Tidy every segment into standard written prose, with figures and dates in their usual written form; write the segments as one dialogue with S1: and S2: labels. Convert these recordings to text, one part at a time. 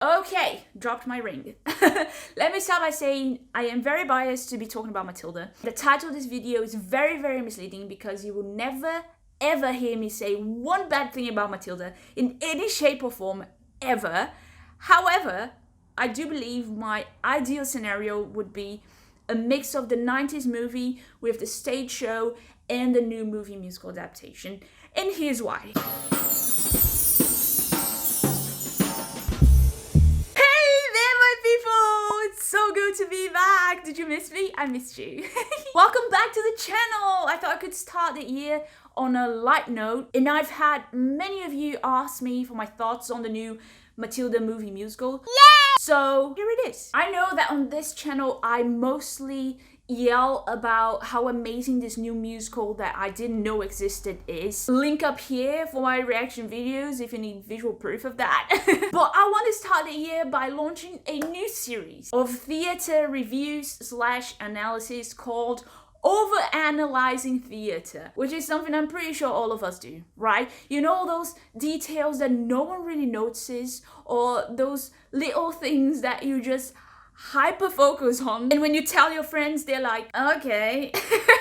S1: Okay, dropped my ring. Let me start by saying I am very biased to be talking about Matilda. The title of this video is very, very misleading because you will never, ever hear me say one bad thing about Matilda in any shape or form, ever. However, I do believe my ideal scenario would be a mix of the 90s movie with the stage show and the new movie musical adaptation. And here's why. So good to be back. Did you miss me? I missed you. Welcome back to the channel. I thought I could start the year on a light note, and I've had many of you ask me for my thoughts on the new Matilda movie musical. Yay! So here it is. I know that on this channel I mostly yell about how amazing this new musical that I didn't know existed is. Link up here for my reaction videos if you need visual proof of that. But I want to start the year by launching a new series of theatre reviews / analysis called Overanalyzing theatre, which is something I'm pretty sure all of us do, right? You know, those details that no one really notices, or those little things that you just hyper focus on, and when you tell your friends, they're like, okay.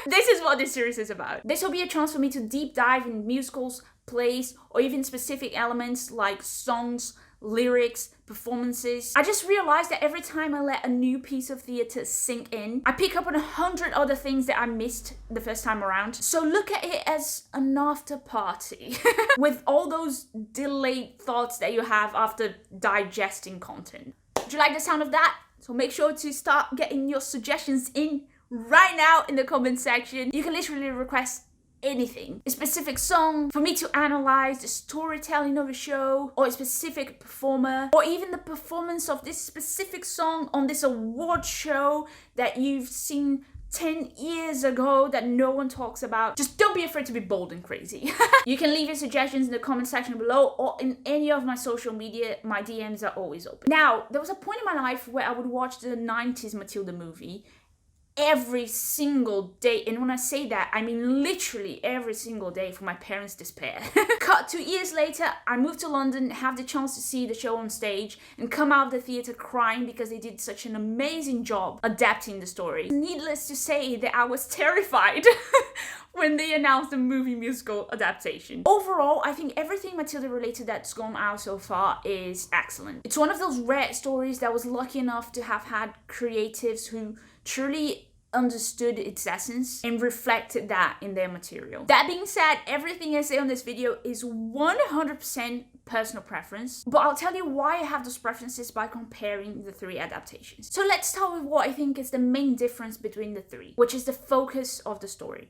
S1: This is what this series is about. This will be a chance for me to deep dive in musicals, plays, or even specific elements like songs, lyrics, performances. I just realized that every time I let a new piece of theatre sink in, I pick up on 100 other things that I missed the first time around. So look at it as an after party with all those delayed thoughts that you have after digesting content. Do you like the sound of that? So make sure to start getting your suggestions in right now in the comment section. You can literally request anything. A specific song for me to analyze, the storytelling of a show, or a specific performer, or even the performance of this specific song on this award show that you've seen 10 years ago that no one talks about. Just don't be afraid to be bold and crazy. You can leave your suggestions in the comment section below or in any of my social media. My DMs are always open. Now, there was a point in my life where I would watch the 90s Matilda movie every single day, and when I say that, I mean literally every single day, for my parents' despair. Cut 2 years later, I moved to London, have the chance to see the show on stage, and come out of the theatre crying because they did such an amazing job adapting the story. Needless to say that I was terrified when they announced the movie musical adaptation. Overall, I think everything Matilda related that's gone out so far is excellent. It's one of those rare stories that was lucky enough to have had creatives who truly understood its essence and reflected that in their material. That being said, everything I say on this video is 100% personal preference, but I'll tell you why I have those preferences by comparing the three adaptations. So let's start with what I think is the main difference between the three, which is the focus of the story.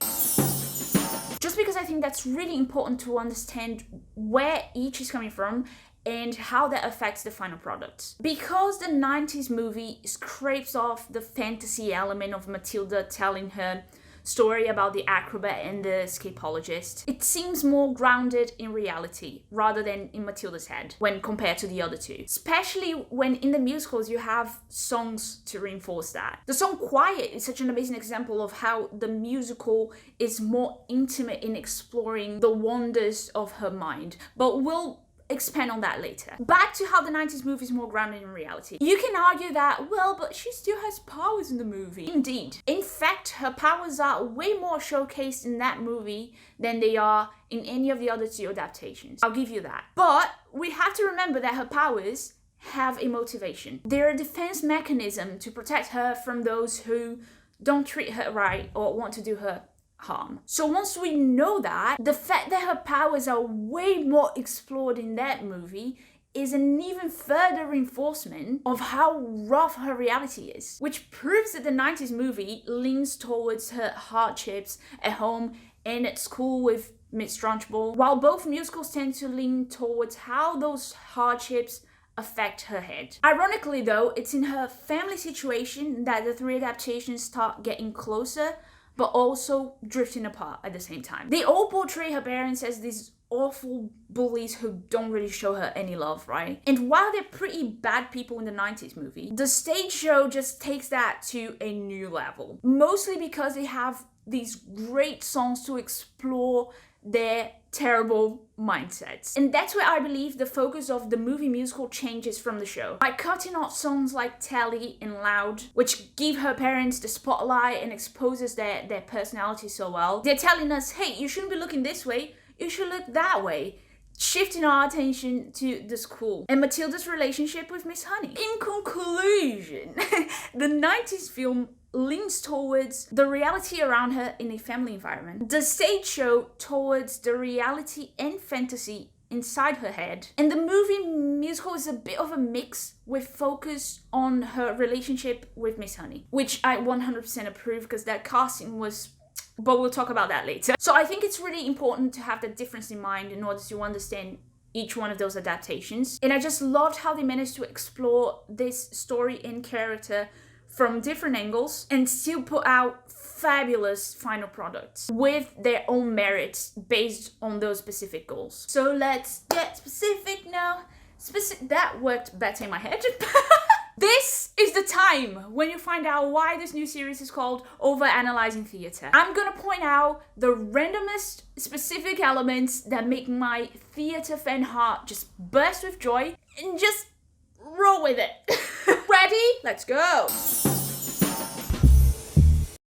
S1: Just because I think that's really important to understand where each is coming from and how that affects the final product. Because the 90s movie scrapes off the fantasy element of Matilda telling her story about the acrobat and the escapologist, it seems more grounded in reality rather than in Matilda's head when compared to the other two. Especially when in the musicals you have songs to reinforce that. The song Quiet is such an amazing example of how the musical is more intimate in exploring the wonders of her mind, but we'll expand on that later. Back to how the 90s movie is more grounded in reality. You can argue that, well, but she still has powers in the movie. Indeed. In fact, her powers are way more showcased in that movie than they are in any of the other two adaptations. I'll give you that. But we have to remember that her powers have a motivation. They're a defense mechanism to protect her from those who don't treat her right or want to do her harm. So once we know that, the fact that her powers are way more explored in that movie is an even further reinforcement of how rough her reality is, which proves that the 90s movie leans towards her hardships at home and at school with Miss Trunchbull, while both musicals tend to lean towards how those hardships affect her head. Ironically though, it's in her family situation that the three adaptations start getting closer, but also drifting apart at the same time. They all portray her parents as these awful bullies who don't really show her any love, right? And while they're pretty bad people in the 90s movie, the stage show just takes that to a new level. Mostly because they have these great songs to explore their terrible mindsets. And that's where I believe the focus of the movie musical changes from the show. By cutting out songs like Telly and Loud, which give her parents the spotlight and exposes their personality so well, they're telling us, hey, you shouldn't be looking this way, you should look that way. Shifting our attention to the school and Matilda's relationship with Miss Honey. In conclusion, the 90s film leans towards the reality around her in a family environment, the stage show towards the reality and fantasy inside her head, and the movie musical is a bit of a mix with focus on her relationship with Miss Honey, which I 100% approve because that casting was, but we'll talk about that later. So I think it's really important to have that difference in mind in order to understand each one of those adaptations. And I just loved how they managed to explore this story and character from different angles and still put out fabulous final products with their own merits based on those specific goals. So let's get specific now. That worked better in my head. This is the time when you find out why this new series is called Overanalyzing Theatre. I'm gonna point out the randomest specific elements that make my theatre fan heart just burst with joy and just roll with it. Ready? Let's go!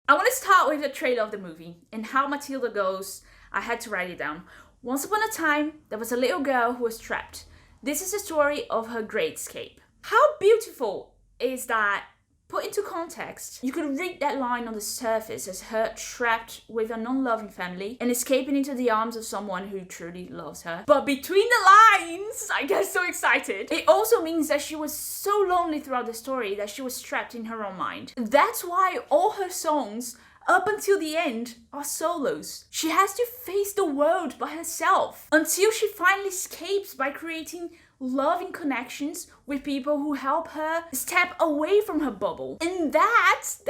S1: I want to start with the trailer of the movie and how Matilda goes. I had to write it down. Once upon a time, there was a little girl who was trapped. This is the story of her great escape. How beautiful is that? Put into context, you could read that line on the surface as her trapped with a non-loving family and escaping into the arms of someone who truly loves her. But between the lines, I get so excited. It also means that she was so lonely throughout the story that she was trapped in her own mind. That's why all her songs, up until the end, are solos. She has to face the world by herself until she finally escapes by creating loving connections with people who help her step away from her bubble. And that's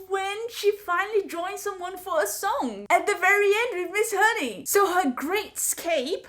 S1: when she finally joins someone for a song at the very end with Miss Honey. So her great escape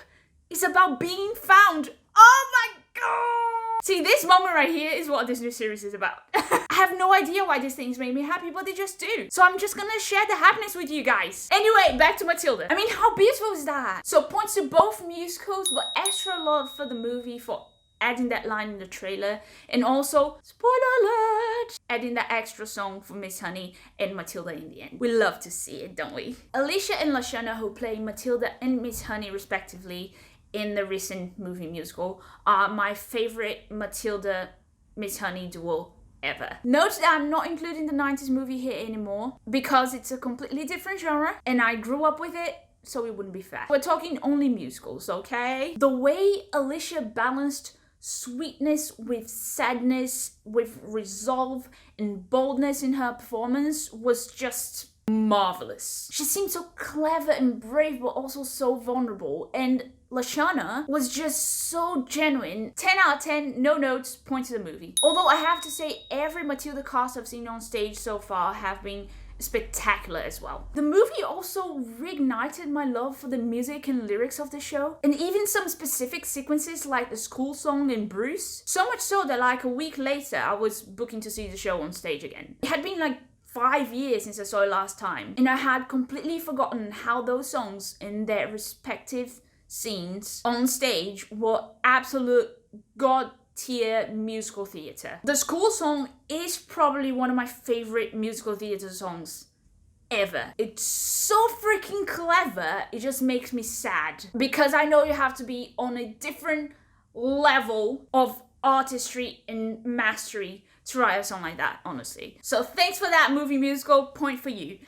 S1: is about being found. Oh my god! See, this moment right here is what this new series is about. I have no idea why these things make me happy, but they just do. So I'm just gonna share the happiness with you guys. Anyway, back to Matilda. I mean, how beautiful is that? So points to both musicals, but extra love for the movie for adding that line in the trailer. And also, spoiler alert, adding that extra song for Miss Honey and Matilda in the end. We love to see it, don't we? Alicia and Lashana, who play Matilda and Miss Honey respectively in the recent movie musical, are my favorite Matilda Miss Honey duo ever. Note that I'm not including the 90s movie here anymore because it's a completely different genre and I grew up with it, so it wouldn't be fair. We're talking only musicals, okay? The way Alicia balanced sweetness with sadness, with resolve and boldness in her performance was just marvelous. She seemed so clever and brave, but also so vulnerable. And Lashana was just so genuine. 10 out of 10, no notes, point to the movie. Although I have to say, every Matilda cast I've seen on stage so far have been spectacular as well. The movie also reignited my love for the music and lyrics of the show, and even some specific sequences like the school song in Bruce. So much so that like a week later, I was booking to see the show on stage again. It had been like 5 years since I saw it last time, and I had completely forgotten how those songs in their respective scenes on stage were absolute god tier musical theatre. The school song is probably one of my favorite musical theatre songs ever. It's so freaking clever, it just makes me sad. Because I know you have to be on a different level of artistry and mastery to write a song like that, honestly. So thanks for that movie musical, point for you.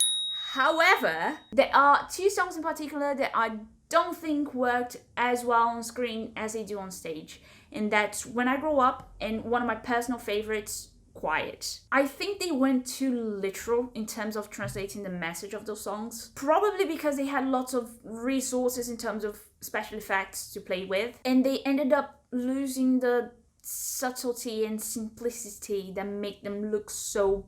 S1: However, there are two songs in particular that I don't think worked as well on screen as they do on stage. And that's When I Grow Up and one of my personal favorites, Quiet. I think they went too literal in terms of translating the message of those songs. Probably because they had lots of resources in terms of special effects to play with. And they ended up losing the subtlety and simplicity that make them look so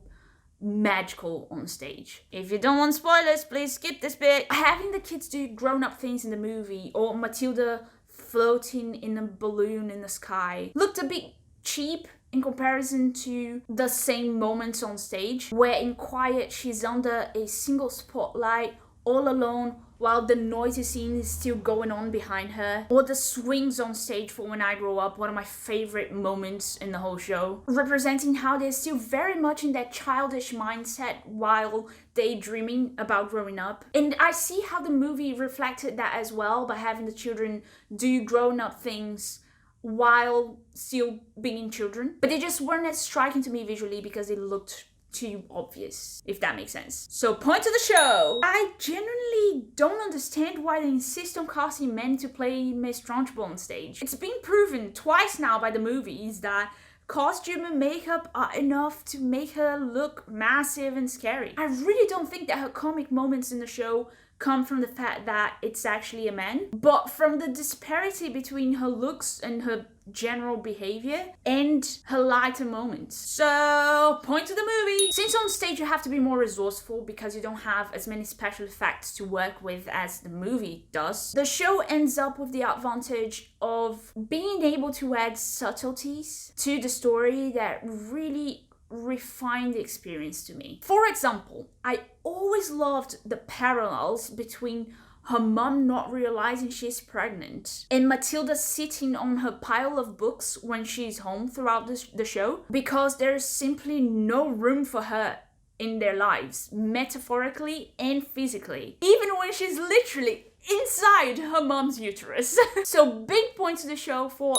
S1: magical on stage. If you don't want spoilers, please skip this bit. Having the kids do grown-up things in the movie, or Matilda floating in a balloon in the sky, looked a bit cheap in comparison to the same moments on stage, where in Quiet she's under a single spotlight all alone while the noisy scene is still going on behind her. Or the swings on stage for When I Grow Up, one of my favorite moments in the whole show. Representing how they're still very much in that childish mindset while daydreaming about growing up. And I see how the movie reflected that as well by having the children do grown-up things while still being children. But they just weren't as striking to me visually because they looked too obvious, if that makes sense. So, point to the show! I genuinely don't understand why they insist on casting men to play Miss Trunchbull on stage. It's been proven twice now by the movies that costume and makeup are enough to make her look massive and scary. I really don't think that her comic moments in the show come from the fact that it's actually a man, but from the disparity between her looks and her general behavior and her lighter moments. So, point to the movie! Since on stage you have to be more resourceful because you don't have as many special effects to work with as the movie does, the show ends up with the advantage of being able to add subtleties to the story that really refine the experience to me. For example, I always loved the parallels between her mum not realizing she's pregnant and Matilda sitting on her pile of books when she's home throughout the show, because there's simply no room for her in their lives, metaphorically and physically, even when she's literally inside her mum's uterus. So big points to the show for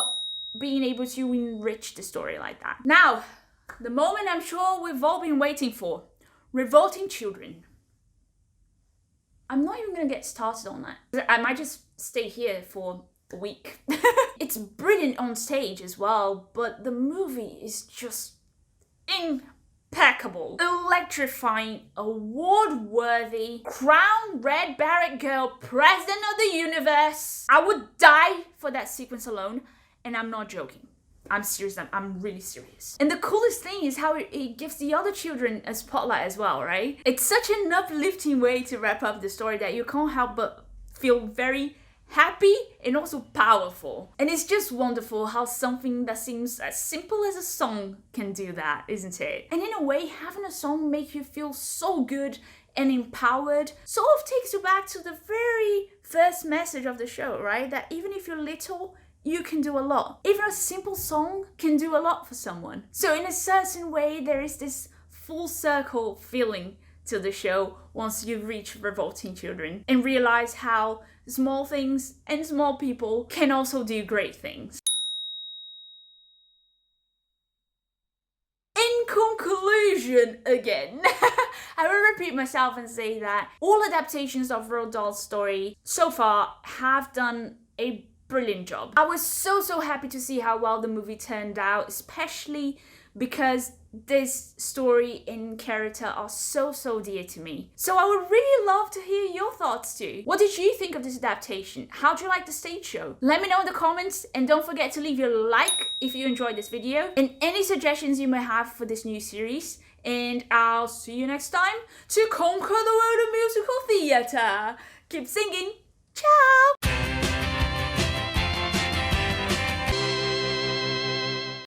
S1: being able to enrich the story like that. Now, the moment I'm sure we've all been waiting for. Revolting children. I'm not even gonna get started on that. I might just stay here for a week. It's brilliant on stage as well, but the movie is just impeccable. Electrifying, award-worthy, crown red barret girl, president of the universe. I would die for that sequence alone, and I'm not joking. I'm serious, I'm really serious. And the coolest thing is how it gives the other children a spotlight as well, right? It's such an uplifting way to wrap up the story that you can't help but feel very happy and also powerful. And it's just wonderful how something that seems as simple as a song can do that, isn't it? And in a way, having a song make you feel so good and empowered sort of takes you back to the very first message of the show, right? That even if you're little, you can do a lot. Even a simple song can do a lot for someone. So in a certain way, there is this full circle feeling to the show once you reach Revolting Children and realize how small things and small people can also do great things. In conclusion, again, I will repeat myself and say that all adaptations of Roald Dahl's story so far have done a brilliant job. I was so happy to see how well the movie turned out, especially because this story and character are so dear to me. So I would really love to hear your thoughts too. What did you think of this adaptation? How do you like the stage show? Let me know in the comments, and don't forget to leave your like if you enjoyed this video and any suggestions you may have for this new series. And I'll see you next time to conquer the world of musical theatre. Keep singing. Ciao!